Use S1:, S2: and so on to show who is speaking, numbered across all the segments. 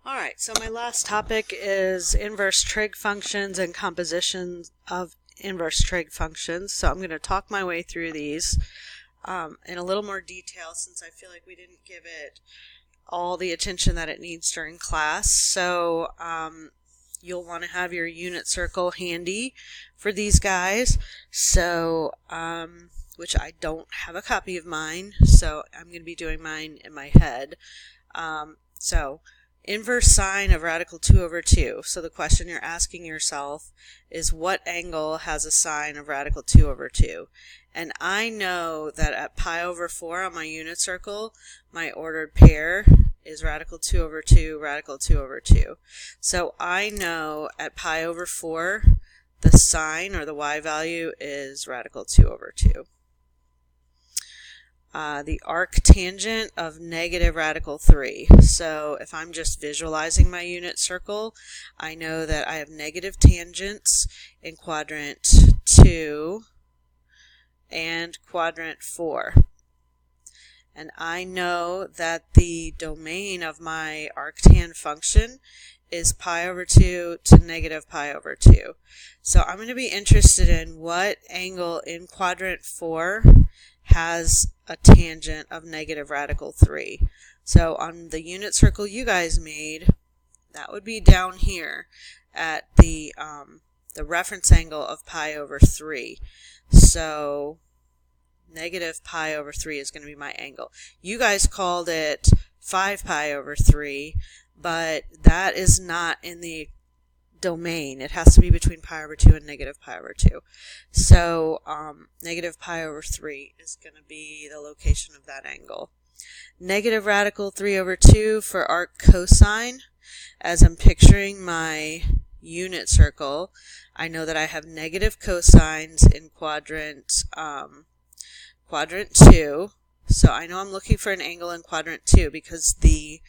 S1: Alright, so my last topic is inverse trig functions and compositions of inverse trig functions. So I'm going to talk my way through these in a little more detail since I feel like we didn't give it all the attention that it needs during class. So you'll want to have your unit circle handy for these guys. So which I don't have a copy of mine, so I'm going to be doing mine in my head. So inverse sine of radical 2 over 2. So the question you're asking yourself is, what angle has a sine of radical 2 over 2? And I know that at pi over 4 on my unit circle, my ordered pair is radical 2 over 2, radical 2 over 2. So I know at pi over 4, the sine or the y value is radical 2 over 2. The arctangent of negative radical 3. So if I'm just visualizing my unit circle, I know that I have negative tangents in quadrant 2 and quadrant 4. And I know that the domain of my arctan function is pi over 2 to negative pi over 2. So I'm going to be interested in what angle in quadrant 4 has a tangent of negative radical 3. So on the unit circle you guys made, that would be down here at the reference angle of pi over 3. So negative pi over 3 is going to be my angle. You guys called it 5 pi over 3, but that is not in the domain. It has to be between pi over 2 and negative pi over 2. So negative pi over 3 is going to be the location of that angle. Negative radical 3 over 2 for arc cosine. As I'm picturing my unit circle, I know that I have negative cosines in quadrant 2. So I know I'm looking for an angle in quadrant 2 because the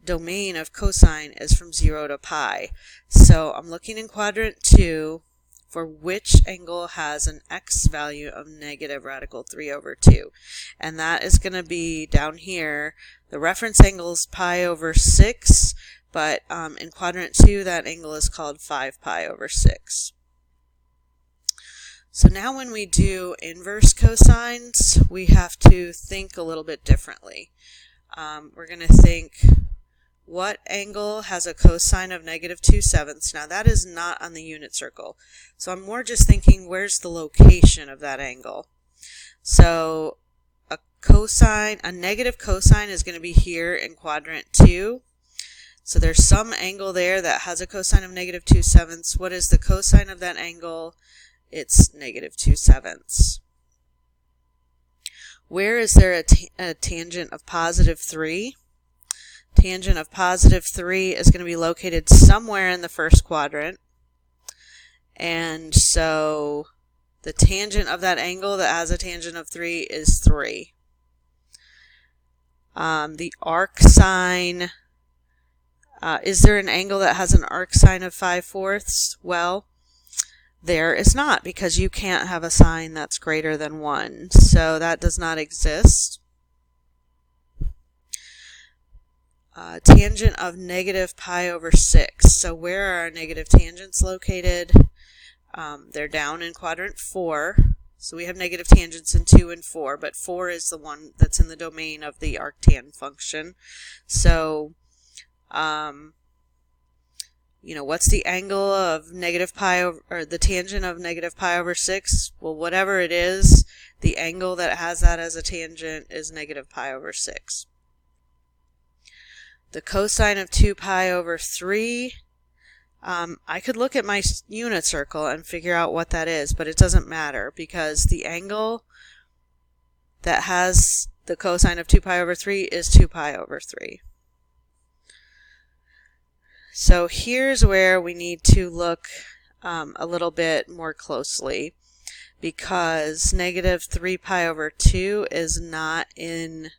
S1: domain of cosine is from 0 to pi. So I'm looking in quadrant 2 for which angle has an x value of negative radical 3 over 2. And that is going to be down here. The reference angle is pi over 6, but in quadrant 2 that angle is called 5 pi over 6. So now when we do inverse cosines, we have to think a little bit differently. We're going to think, what angle has a cosine of negative 2/7? Now that is not on the unit circle. So I'm more just thinking, where's the location of that angle? So a negative cosine is going to be here in quadrant 2. So there's some angle there that has a cosine of negative 2/7. What is the cosine of that angle? It's negative 2/7. Where is there a tangent of positive 3? Tangent of positive 3 is going to be located somewhere in the first quadrant. And so the tangent of that angle that has a tangent of 3 is 3. The arc sine, is there an angle that has an arc sine of 5/4? Well, there is not, because you can't have a sine that's greater than 1. So that does not exist. Tangent of negative pi over 6. So where are our negative tangents located? They're down in quadrant 4. So we have negative tangents in 2 and 4, but 4 is the one that's in the domain of the arctan function. So, what's the angle of negative pi over, or the tangent of negative pi over 6? Well, whatever it is, the angle that has that as a tangent is negative pi over 6. The cosine of 2 pi over 3, I could look at my unit circle and figure out what that is, but it doesn't matter because the angle that has the cosine of 2 pi over 3 is 2 pi over 3. So here's where we need to look a little bit more closely, because negative 3 pi over 2 is not in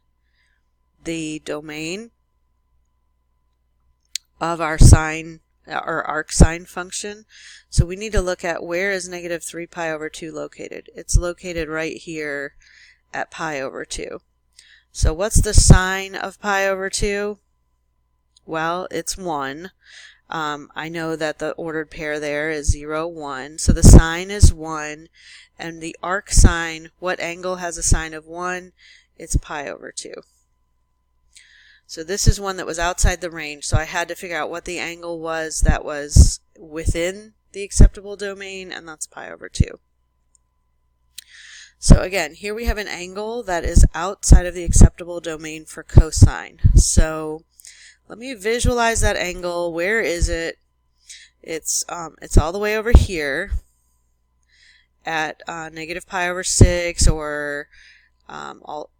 S1: the domain of our sine or arc sine function. So we need to look at, where is negative 3 pi over 2 located? It's located right here at pi over 2. So what's the sine of pi over 2? Well, it's 1. I know that the ordered pair there is 0, 1. So the sine is 1. And the arc sine, what angle has a sine of 1? It's pi over 2. So this is one that was outside the range, so I had to figure out what the angle was that was within the acceptable domain, and that's pi over 2. So again, here we have an angle that is outside of the acceptable domain for cosine. So let me visualize that angle. Where is it? It's all the way over here at negative pi over 6, or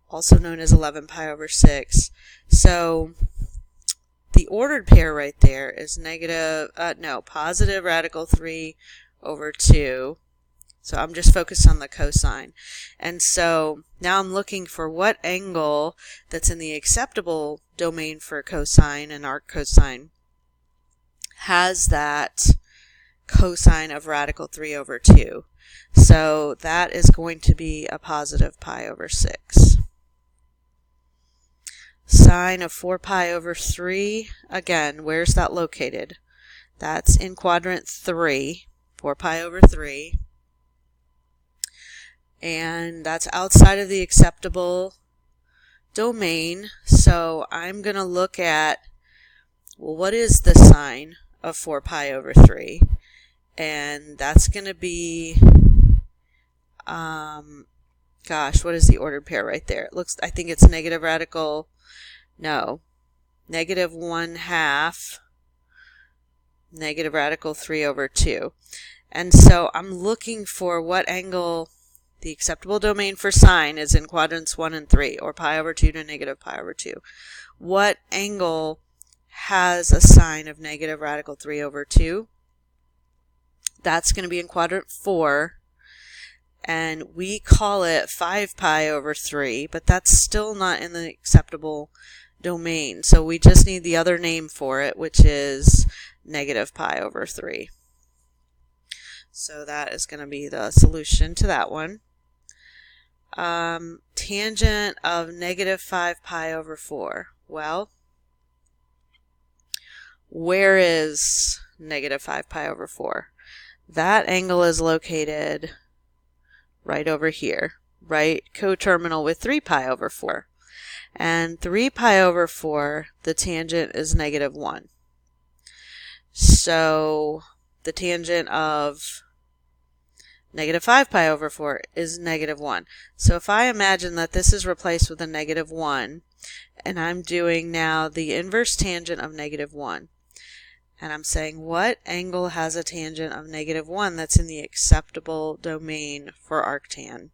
S1: also known as 11 pi over 6. So the ordered pair right there is positive radical 3 over 2. So I'm just focused on the cosine. And so now I'm looking for what angle that's in the acceptable domain for cosine and arc cosine has that cosine of radical 3 over 2. So that is going to be a positive pi over 6. Sine of 4 pi over 3, again, where's that located? That's in quadrant 3, 4 pi over 3. And that's outside of the acceptable domain. So I'm going to look at, well, what is the sine of 4 pi over 3? And that's going to be, gosh, what is the ordered pair right there? It looks, I think it's negative radical, no, negative 1/2 negative radical 3 over 2. And so I'm looking for what angle the acceptable domain for sine is in quadrants 1 and 3, or pi over 2 to negative pi over 2. What angle has a sine of negative radical 3 over 2? That's going to be in quadrant 4, and we call it 5 pi over 3, but that's still not in the acceptable domain. So we just need the other name for it, which is negative pi over 3. So that is going to be the solution to that one. Tangent of negative 5 pi over 4. Well, where is negative 5 pi over 4? That angle is located right over here, right coterminal with 3 pi over 4. And 3 pi over 4, the tangent is negative 1. So the tangent of negative 5 pi over 4 is negative 1. So if I imagine that this is replaced with a negative 1, and I'm doing now the inverse tangent of negative 1, and I'm saying what angle has a tangent of negative 1 that's in the acceptable domain for arctan?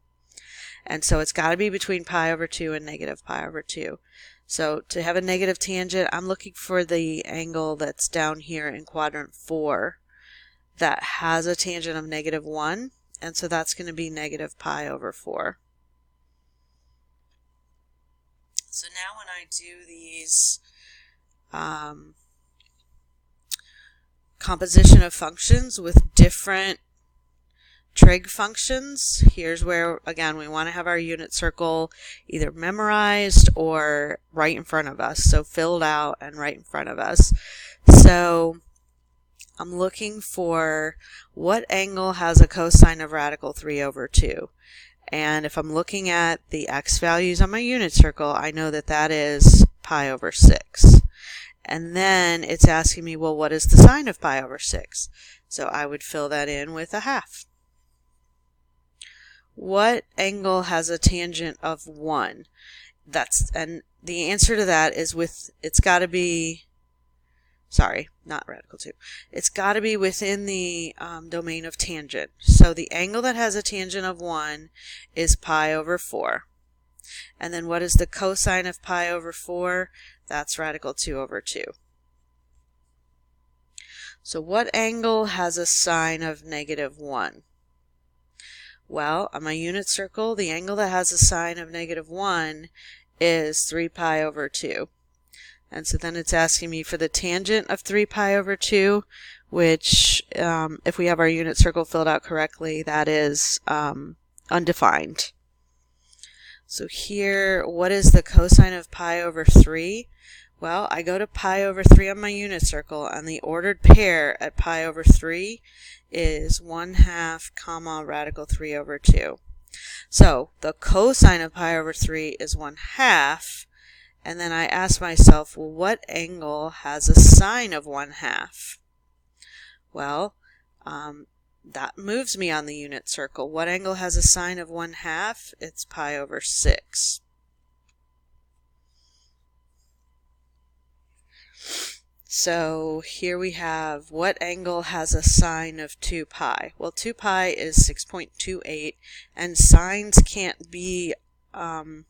S1: And so it's got to be between pi over 2 and negative pi over 2. So to have a negative tangent, I'm looking for the angle that's down here in quadrant 4 that has a tangent of negative 1. And so that's going to be negative pi over 4. So now when I do these composition of functions with different trig functions, here's where, again, we want to have our unit circle either memorized or right in front of us. So filled out and right in front of us. So I'm looking for what angle has a cosine of radical 3 over 2. And if I'm looking at the x values on my unit circle, I know that that is pi over 6. And then it's asking me, well, what is the sine of pi over 6? So I would fill that in with a half. What angle has a tangent of 1? And the answer to that is it's got to be, sorry, not radical 2. It's got to be within the domain of tangent. So the angle that has a tangent of 1 is pi over 4. And then what is the cosine of pi over 4? That's radical 2 over 2. So what angle has a sine of negative 1? Well, on my unit circle, the angle that has a sine of negative 1 is 3 pi over 2. And so then it's asking me for the tangent of 3 pi over 2, which, if we have our unit circle filled out correctly, that is undefined. So here, what is the cosine of pi over 3? Well, I go to pi over 3 on my unit circle, and the ordered pair at pi over 3 is 1/2 comma radical 3 over 2. So the cosine of pi over 3 is 1/2, and then I ask myself, well, what angle has a sine of 1/2? Well, that moves me on the unit circle. What angle has a sine of 1/2? It's pi over 6. So here we have, what angle has a sine of 2 pi? Well, 2 pi is 6.28, and sines can't be hold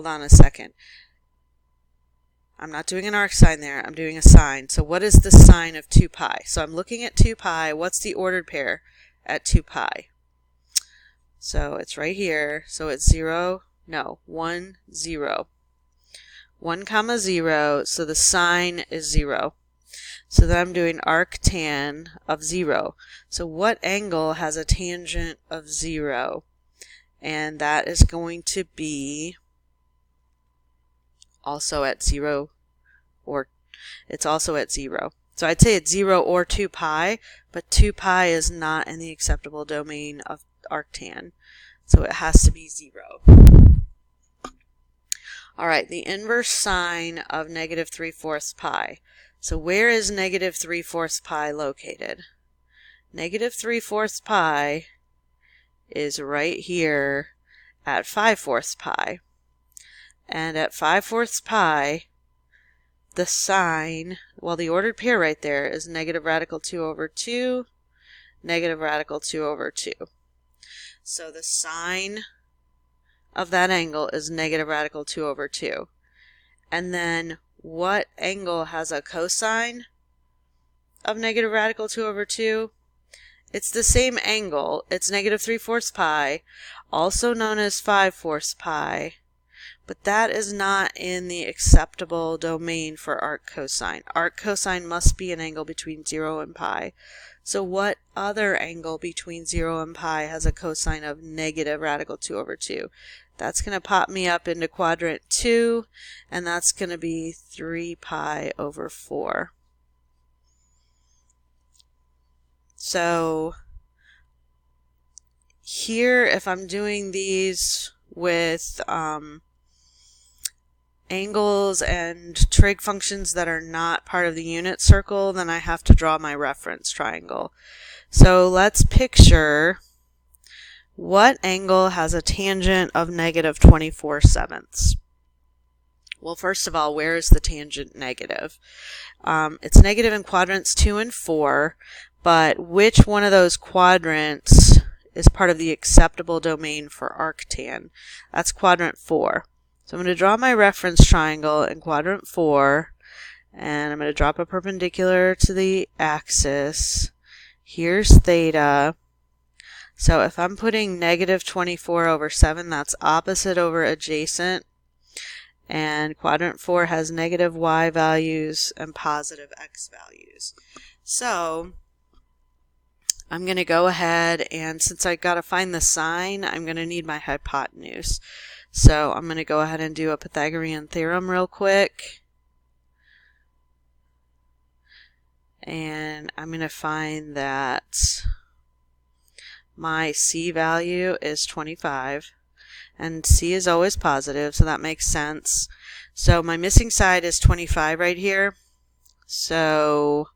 S1: on a second. I'm not doing an arc sine there, I'm doing a sine. So what is the sine of 2 pi? So I'm looking at 2 pi. What's the ordered pair at 2 pi? So it's right here. So it's 1, 0. 1 comma 0, so the sine is 0. So then I'm doing arctan of 0. So what angle has a tangent of 0? And that is going to be also at 0, or it's also at 0. So I'd say it's 0 or 2 pi, but 2 pi is not in the acceptable domain of arctan. So it has to be 0. All right, the inverse sine of negative 3/4 pi. So where is negative 3/4 pi located? Negative 3/4 pi is right here at 5/4 pi. And at 5/4 pi, the sine, well, the ordered pair right there is negative radical 2 over 2, negative radical 2 over 2. So the sine of that angle is negative radical 2 over 2. And then what angle has a cosine of negative radical 2 over 2? It's the same angle. It's negative 3/4 pi, also known as 5/4 pi, but that is not in the acceptable domain for arc cosine. Arc cosine must be an angle between 0 and pi. So what other angle between 0 and pi has a cosine of negative radical 2 over 2? That's going to pop me up into quadrant 2, and that's going to be 3 pi over 4. So here, if I'm doing these with angles and trig functions that are not part of the unit circle, then I have to draw my reference triangle. So let's picture, what angle has a tangent of negative 24/7? Well, first of all, where is the tangent negative? It's negative in quadrants 2 and 4, but which one of those quadrants is part of the acceptable domain for arctan? That's quadrant 4. So I'm going to draw my reference triangle in quadrant 4, and I'm going to drop a perpendicular to the axis. Here's theta. So if I'm putting negative 24 over 7, that's opposite over adjacent. And quadrant 4 has negative y values and positive x values. So I'm going to go ahead, and since I got to find the sine, I'm going to need my hypotenuse. So I'm going to go ahead and do a Pythagorean theorem real quick. And I'm going to find that my C value is 25. And C is always positive, so that makes sense. So my missing side is 25 right here. So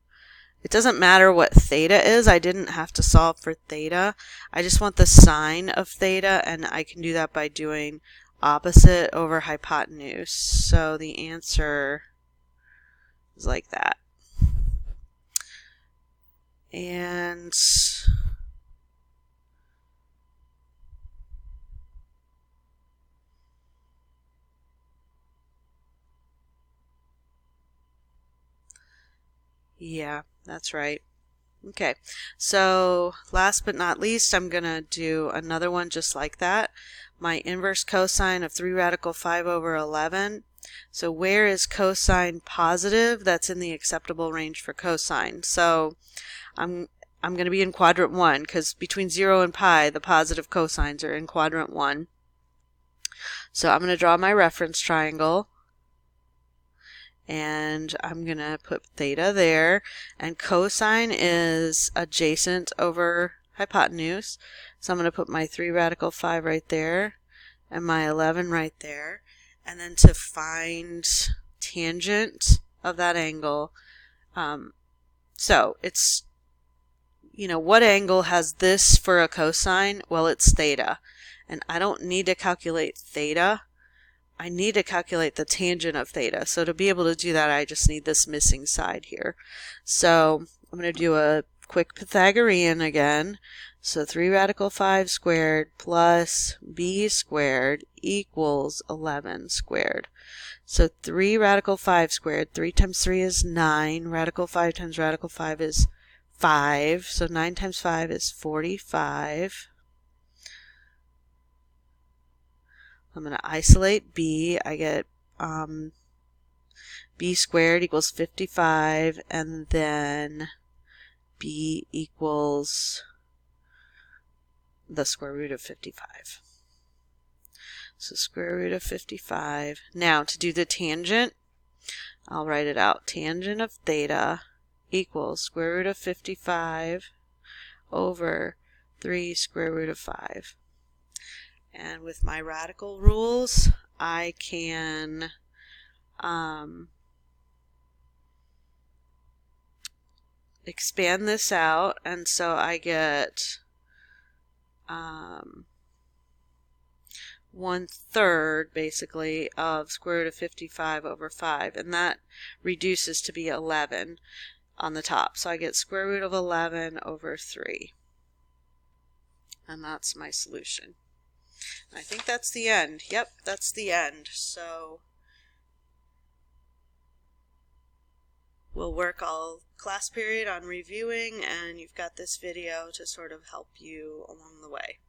S1: it doesn't matter what theta is. I didn't have to solve for theta. I just want the sine of theta, and I can do that by doing opposite over hypotenuse. So the answer is like that. And yeah, that's right. Okay, so last but not least, I'm going to do another one just like that. My inverse cosine of 3 radical 5 over 11. So where is cosine positive? That's in the acceptable range for cosine. So I'm going to be in quadrant 1, because between 0 and pi, the positive cosines are in quadrant 1. So I'm going to draw my reference triangle, and I'm going to put theta there, and cosine is adjacent over hypotenuse, so I'm going to put my 3 radical 5 right there and my 11 right there. And then to find tangent of that angle, so it's, what angle has this for a cosine? Well, it's theta. And I don't need to calculate theta. I need to calculate the tangent of theta. So to be able to do that, I just need this missing side here. So I'm going to do a quick Pythagorean again. So 3 radical 5 squared plus b squared equals 11 squared. So 3 radical 5 squared, 3 times 3 is 9, radical 5 times radical 5 is 5, so 9 times 5 is 45. I'm going to isolate b. I get b squared equals 55, and then b equals the square root of 55. So square root of 55. Now to do the tangent, I'll write it out. Tangent of theta equals square root of 55 over 3 square root of 5. And with my radical rules, I can expand this out, and so I get 1/3 basically of square root of 55 over 5, and that reduces to be 11 on the top. So I get square root of 11 over 3. And that's my solution. I think that's the end. Yep, that's the end. So we'll work all class period on reviewing, and you've got this video to sort of help you along the way.